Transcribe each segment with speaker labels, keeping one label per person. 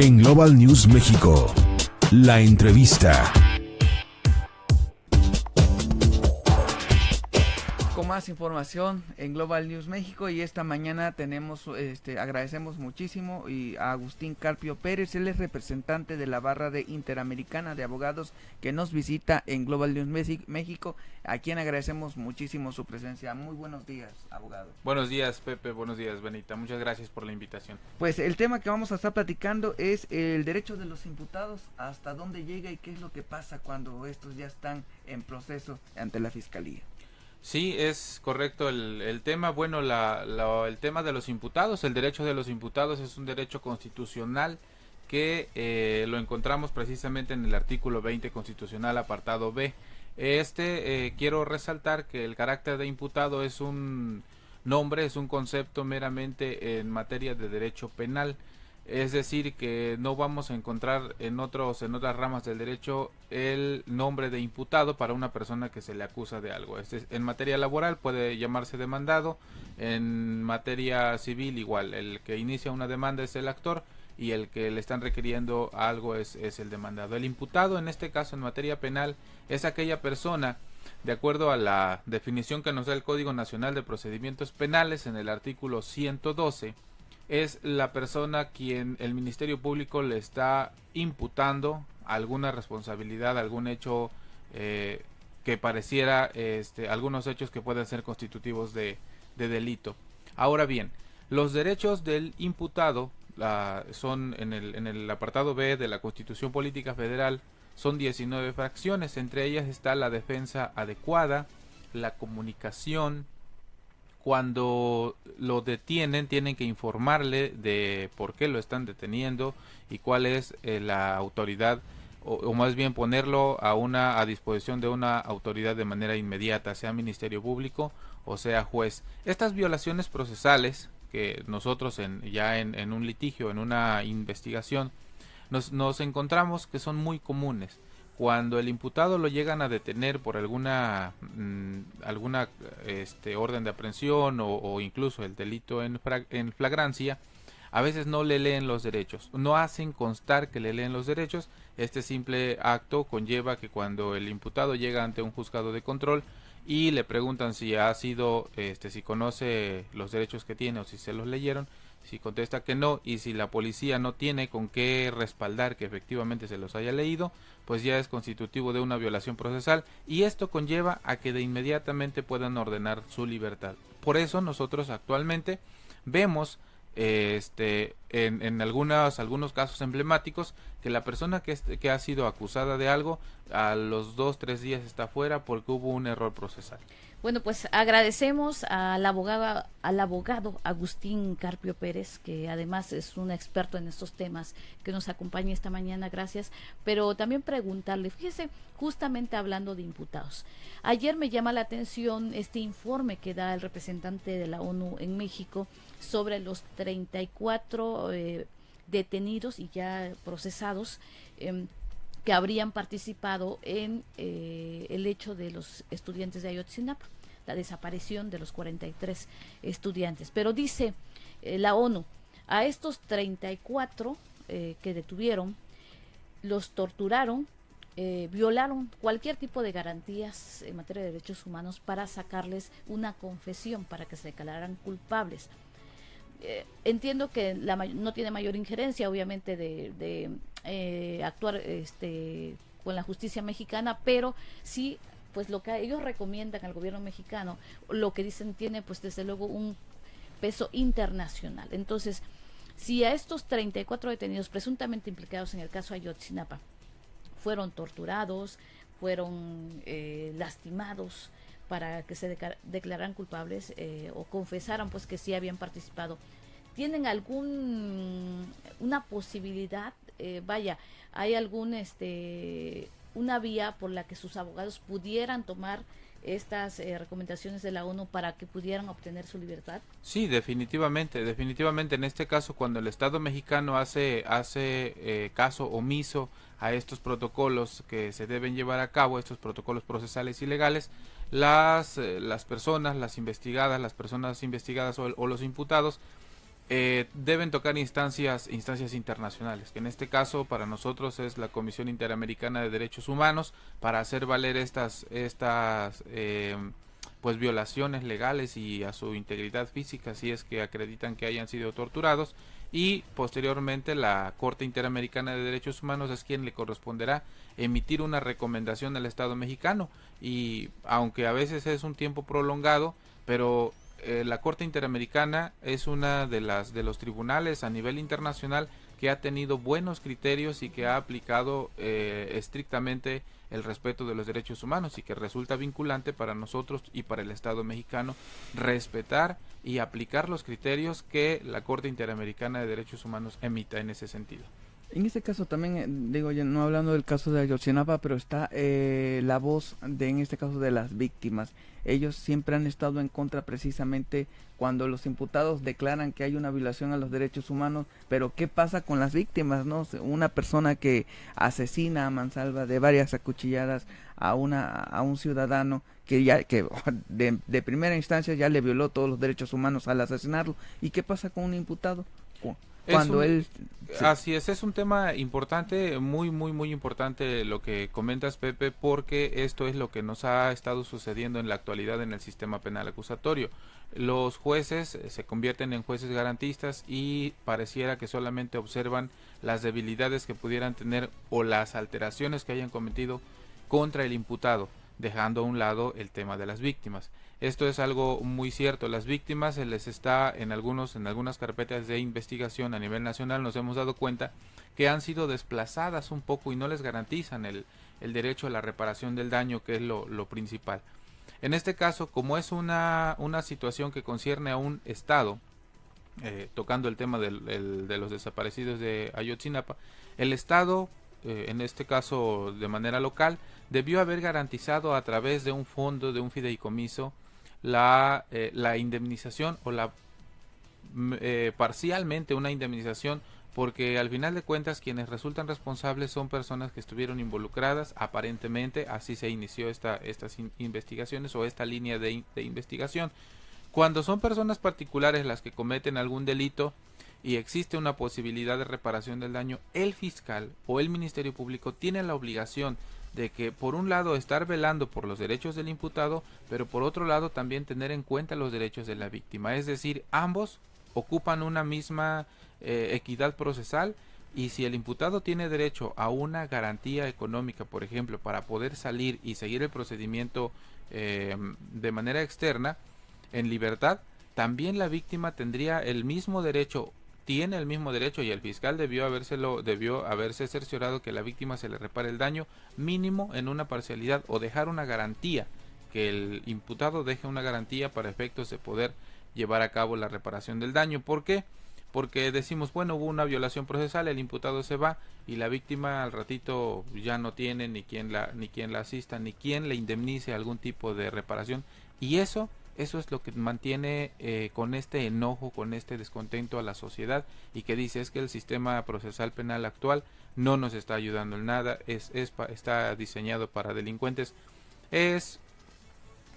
Speaker 1: En Global News México, la entrevista.
Speaker 2: Con más información en Global News México, y esta mañana agradecemos muchísimo a Agustín Carpio Pérez. Él es representante de la barra de Interamericana de Abogados, que nos visita en Global News México, a quien agradecemos muchísimo su presencia. Muy buenos días, abogado.
Speaker 3: Buenos días, Pepe. Buenos días, Benita. Muchas gracias por la invitación.
Speaker 2: Pues el tema que vamos a estar platicando es el derecho de los imputados, hasta dónde llega y qué es lo que pasa cuando estos ya están en proceso ante la fiscalía.
Speaker 3: Sí, es correcto el tema. Bueno, el tema de los imputados, el derecho de los imputados es un derecho constitucional que lo encontramos precisamente en el artículo 20 constitucional, apartado B. Quiero resaltar que el carácter de imputado es un nombre, es un concepto meramente en materia de derecho penal. Es decir, que no vamos a encontrar en otras ramas del derecho el nombre de imputado para una persona que se le acusa de algo. En materia laboral puede llamarse demandado, en materia civil igual, el que inicia una demanda es el actor y el que le están requiriendo algo es el demandado. El imputado, en este caso en materia penal, es aquella persona, de acuerdo a la definición que nos da el Código Nacional de Procedimientos Penales en el artículo 112, es la persona quien el Ministerio Público le está imputando alguna responsabilidad, algún hecho que pareciera, algunos hechos que pueden ser constitutivos de delito. Ahora bien, los derechos del imputado son en el apartado B de la Constitución Política Federal, son 19 fracciones, entre ellas está la defensa adecuada, la comunicación. Cuando lo detienen, tienen que informarle de por qué lo están deteniendo y cuál es la autoridad, o más bien ponerlo a disposición de una autoridad de manera inmediata, sea Ministerio Público o sea juez. Estas violaciones procesales que nosotros en un litigio, en una investigación, nos encontramos que son muy comunes. Cuando el imputado lo llegan a detener por alguna orden de aprehensión o incluso el delito en flagrancia, a veces no le leen los derechos, no hacen constar que le leen los derechos. Este simple acto conlleva que cuando el imputado llega ante un juzgado de control y le preguntan si si conoce los derechos que tiene o si se los leyeron, si contesta que no, y si la policía no tiene con qué respaldar que efectivamente se los haya leído, pues ya es constitutivo de una violación procesal, y esto conlleva a que de inmediatamente puedan ordenar su libertad. Por eso nosotros actualmente vemos en algunos casos emblemáticos que la persona que ha sido acusada de algo a los 2-3 días está fuera porque hubo un error procesal.
Speaker 4: Bueno, pues agradecemos al abogado Agustín Carpio Pérez, que además es un experto en estos temas, que nos acompaña esta mañana, gracias. Pero también preguntarle, fíjese, justamente hablando de imputados, ayer me llama la atención este informe que da el representante de la ONU en México sobre los 34 detenidos y ya procesados que habrían participado en el hecho de los estudiantes de Ayotzinapa, la desaparición de los 43 estudiantes. Pero dice la ONU, a estos 34 que detuvieron, los torturaron, violaron cualquier tipo de garantías en materia de derechos humanos para sacarles una confesión, para que se declararan culpables. Entiendo que no tiene mayor injerencia, obviamente, de actuar con la justicia mexicana, pero sí, pues lo que ellos recomiendan al gobierno mexicano, lo que dicen tiene, pues desde luego un peso internacional. Entonces, si a estos 34 detenidos presuntamente implicados en el caso Ayotzinapa fueron torturados, fueron lastimados para que se declararan culpables o confesaran pues que sí habían participado, ¿tienen una posibilidad, hay una vía por la que sus abogados pudieran tomar estas recomendaciones de la ONU para que pudieran obtener su libertad?
Speaker 3: Sí, definitivamente en este caso, cuando el Estado mexicano hace caso omiso a estos protocolos que se deben llevar a cabo, estos protocolos procesales y legales, las personas investigadas o los imputados deben tocar instancias internacionales, que en este caso para nosotros es la Comisión Interamericana de Derechos Humanos, para hacer valer estas pues violaciones legales y a su integridad física, si es que acreditan que hayan sido torturados, y posteriormente la Corte Interamericana de Derechos Humanos es quien le corresponderá emitir una recomendación al Estado mexicano. Y aunque a veces es un tiempo prolongado, pero la Corte Interamericana es una de los tribunales a nivel internacional que ha tenido buenos criterios y que ha aplicado estrictamente el respeto de los derechos humanos, y que resulta vinculante para nosotros y para el Estado mexicano respetar y aplicar los criterios que la Corte Interamericana de Derechos Humanos emita en ese sentido.
Speaker 2: En este caso también, digo, ya no hablando del caso de Ayotzinapa, pero está la voz de, en este caso, de las víctimas. Ellos siempre han estado en contra precisamente cuando los imputados declaran que hay una violación a los derechos humanos, pero ¿qué pasa con las víctimas, no? Una persona que asesina a mansalva de varias acuchilladas a un ciudadano que ya de primera instancia ya le violó todos los derechos humanos al asesinarlo, ¿y qué pasa con un imputado? Cuando él... Sí.
Speaker 3: Así es un tema importante, muy importante lo que comentas, Pepe, porque esto es lo que nos ha estado sucediendo en la actualidad en el sistema penal acusatorio. Los jueces se convierten en jueces garantistas y pareciera que solamente observan las debilidades que pudieran tener o las alteraciones que hayan cometido contra el imputado, dejando a un lado el tema de las víctimas. Esto es algo muy cierto. Las víctimas se les está en algunas carpetas de investigación a nivel nacional, nos hemos dado cuenta que han sido desplazadas un poco y no les garantizan el derecho a la reparación del daño, que es lo principal. En este caso, como es una situación que concierne a un estado, tocando el tema de los desaparecidos de Ayotzinapa, el estado, en este caso de manera local, debió haber garantizado a través de un fondo, de un fideicomiso, la indemnización o parcialmente una indemnización, porque al final de cuentas quienes resultan responsables son personas que estuvieron involucradas, aparentemente así se inició estas investigaciones o esta línea de investigación. Cuando son personas particulares las que cometen algún delito y existe una posibilidad de reparación del daño, el fiscal o el Ministerio Público tiene la obligación de que, por un lado, estar velando por los derechos del imputado, pero por otro lado también tener en cuenta los derechos de la víctima. Es decir, ambos ocupan una misma equidad procesal, y si el imputado tiene derecho a una garantía económica, por ejemplo, para poder salir y seguir el procedimiento de manera externa, en libertad, también la víctima tendría el mismo derecho, tiene el mismo derecho, y el fiscal debió haberse cerciorado que la víctima se le repare el daño mínimo en una parcialidad, o dejar una garantía, que el imputado deje una garantía para efectos de poder llevar a cabo la reparación del daño. ¿Por qué? Porque decimos, bueno, hubo una violación procesal, el imputado se va y la víctima al ratito ya no tiene ni quien la asista, ni quien le indemnice algún tipo de reparación, y eso es lo que mantiene con este enojo, con este descontento a la sociedad, y que dice es que el sistema procesal penal actual no nos está ayudando en nada, está diseñado para delincuentes. Es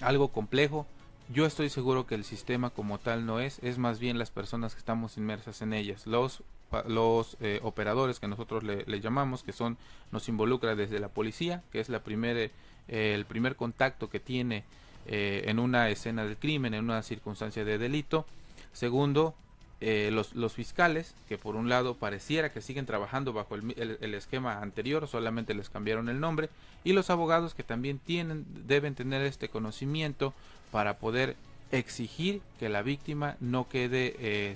Speaker 3: algo complejo. Yo estoy seguro que el sistema como tal no es más bien las personas que estamos inmersas en ellas, los operadores que nosotros le llamamos, que nos involucra desde la policía, que es el primer contacto que tiene en una escena del crimen, en una circunstancia de delito. Segundo, los fiscales, que por un lado pareciera que siguen trabajando bajo el esquema anterior, solamente les cambiaron el nombre, y los abogados, que también deben tener este conocimiento para poder exigir que la víctima no quede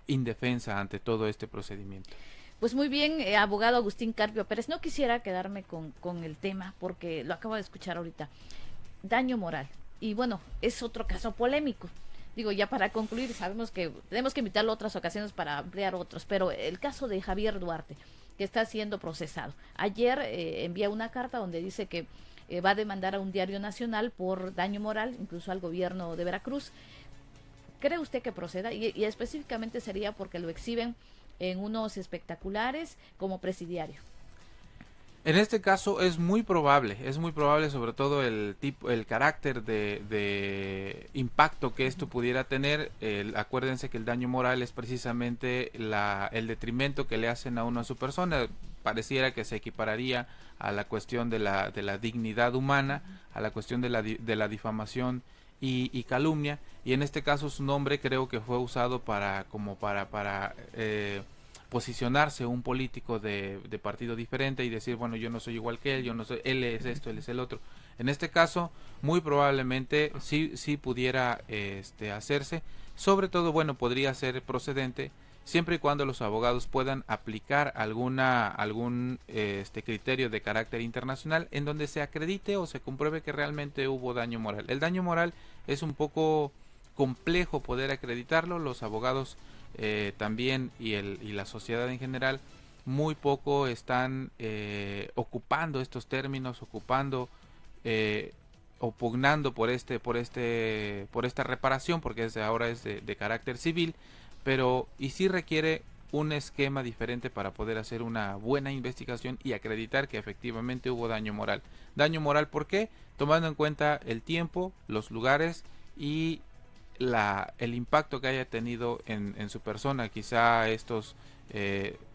Speaker 3: indefensa ante todo este procedimiento.
Speaker 4: Pues muy bien, abogado Agustín Carpio Pérez, no quisiera quedarme con el tema porque lo acabo de escuchar ahorita. Daño moral. Y bueno, es otro caso polémico. Digo, ya para concluir, sabemos que tenemos que invitarlo a otras ocasiones para ampliar otros, pero el caso de Javier Duarte, que está siendo procesado. Ayer envía una carta donde dice que va a demandar a un diario nacional por daño moral, incluso al gobierno de Veracruz. ¿Cree usted que proceda? Y específicamente sería porque lo exhiben en unos espectaculares como presidiario.
Speaker 3: En este caso es muy probable sobre todo el carácter de impacto que esto pudiera tener. Acuérdense que el daño moral es precisamente el detrimento que le hacen a uno a su persona. Pareciera que se equipararía a la cuestión de la dignidad humana, a la cuestión de la difamación y calumnia, y en este caso su nombre creo que fue usado para posicionarse un político de partido diferente y decir, bueno, yo no soy igual que él, él es esto, él es el otro. En este caso, muy probablemente sí pudiera hacerse, sobre todo, bueno, podría ser procedente siempre y cuando los abogados puedan aplicar algún criterio de carácter internacional en donde se acredite o se compruebe que realmente hubo daño moral. El daño moral es un poco complejo poder acreditarlo, los abogados también y la sociedad en general muy poco están ocupando estos términos, o pugnando por esta reparación, porque ahora es de carácter civil, pero sí requiere un esquema diferente para poder hacer una buena investigación y acreditar que efectivamente hubo daño moral. Daño moral, ¿por qué? Tomando en cuenta el tiempo, los lugares y el impacto que haya tenido en su persona. Quizá estos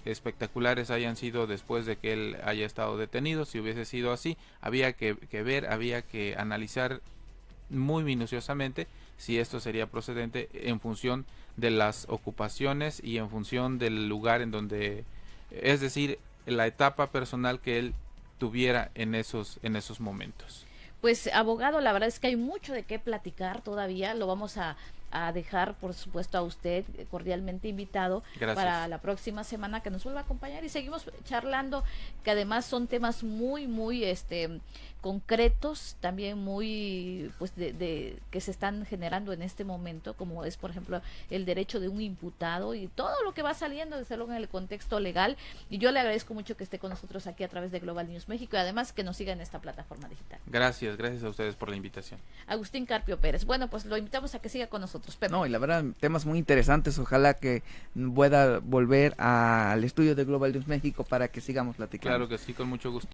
Speaker 3: espectaculares hayan sido después de que él haya estado detenido. Si hubiese sido así, había que ver, había que analizar muy minuciosamente si esto sería procedente en función de las ocupaciones y en función del lugar en donde, es decir, la etapa personal que él tuviera en esos momentos.
Speaker 4: Pues abogado, la verdad es que hay mucho de qué platicar todavía, lo vamos a dejar por supuesto a usted cordialmente invitado. Gracias. Para la próxima semana que nos vuelva a acompañar y seguimos charlando, que además son temas muy concretos, también muy pues que se están generando en este momento, como es por ejemplo el derecho de un imputado y todo lo que va saliendo desde luego en el contexto legal. Y yo le agradezco mucho que esté con nosotros aquí a través de Global News México y además que nos siga en esta plataforma digital.
Speaker 3: Gracias a ustedes por la invitación.
Speaker 4: Agustín Carpio Pérez, bueno, pues lo invitamos a que siga con nosotros. Pepe.
Speaker 2: No, y la verdad, temas muy interesantes, ojalá que pueda volver al estudio de Global News México para que sigamos platicando.
Speaker 3: Claro que sí, con mucho gusto.